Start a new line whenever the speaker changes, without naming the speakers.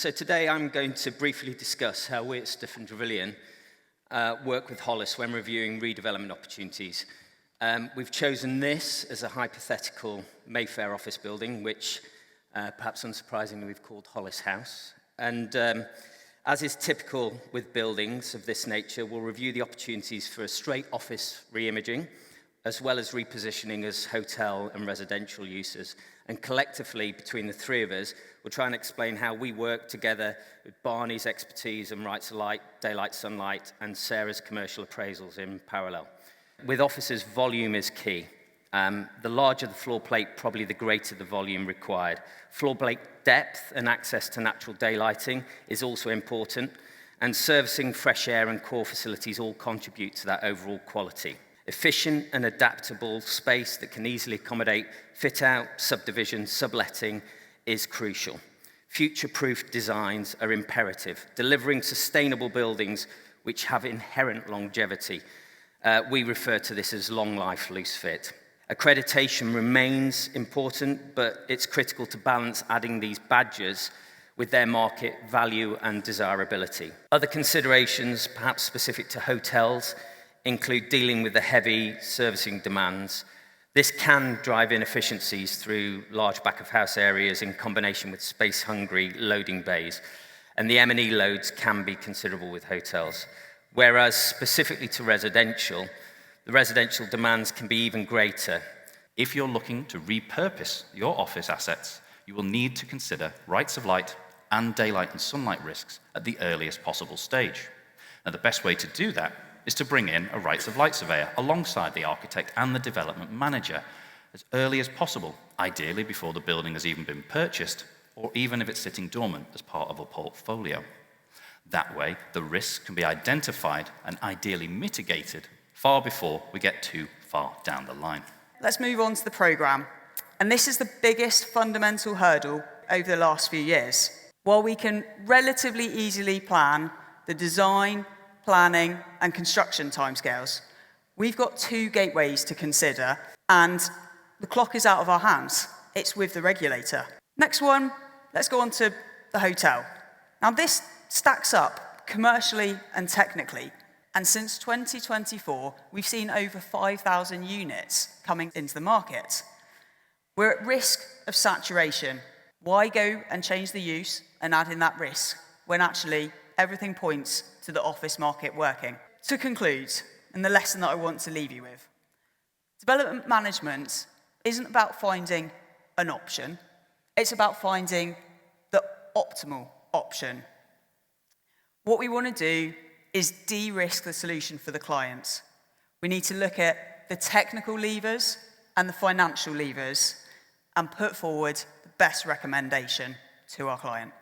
So today I'm going to briefly discuss how we at Stuff and Trevillion work with Hollis when reviewing redevelopment opportunities. We've chosen this as a hypothetical Mayfair office building, which perhaps unsurprisingly we've called Hollis House. And as is typical with buildings of this nature, we'll review the opportunities for a straight office re-imaging, as well as repositioning as hotel and residential uses. And collectively, between the three of us, we'll try and explain how we work together with Barney's expertise and rights of light, daylight, sunlight, and Sarah's commercial appraisals in parallel. With offices, volume is key. The larger the floor plate, probably the greater the volume required. Floor plate depth and access to natural daylighting is also important, and servicing, fresh air, and core facilities all contribute to that overall quality. Efficient and adaptable space that can easily accommodate fit-out, subdivision, subletting is crucial. Future-proof designs are imperative, delivering sustainable buildings which have inherent longevity. We refer to this as long life, loose fit. Accreditation remains important, but it's critical to balance adding these badges with their market value and desirability. Other considerations, perhaps specific to hotels, include dealing with the heavy servicing demands. This can drive inefficiencies through large back-of-house areas in combination with space-hungry loading bays, and the M&E loads can be considerable with hotels. Whereas specifically to residential, the residential demands can be even greater.
If you're looking to repurpose your office assets, you will need to consider rights of light and daylight and sunlight risks at the earliest possible stage. Now, the best way to do that is to bring in a rights of light surveyor alongside the architect and the development manager as early as possible, ideally before the building has even been purchased, or even if it's sitting dormant as part of a portfolio. That way, the risks can be identified and ideally mitigated far before we get too far down the line.
Let's move on to the programme. And this is the biggest fundamental hurdle over the last few years. While we can relatively easily plan the design, planning, and construction timescales, we've got two gateways to consider, and the clock is out of our hands. It's with the regulator. Next one, let's go on to the hotel. Now, this stacks up commercially and technically, and since 2024, we've seen over 5,000 units coming into the market. We're at risk of saturation. Why go and change the use and add in that risk when actually everything points to the office market working? To conclude, and the lesson that I want to leave you with, development management isn't about finding an option, it's about finding the optimal option. What we want to do is de-risk the solution for the clients. We need to look at the technical levers and the financial levers and put forward the best recommendation to our client.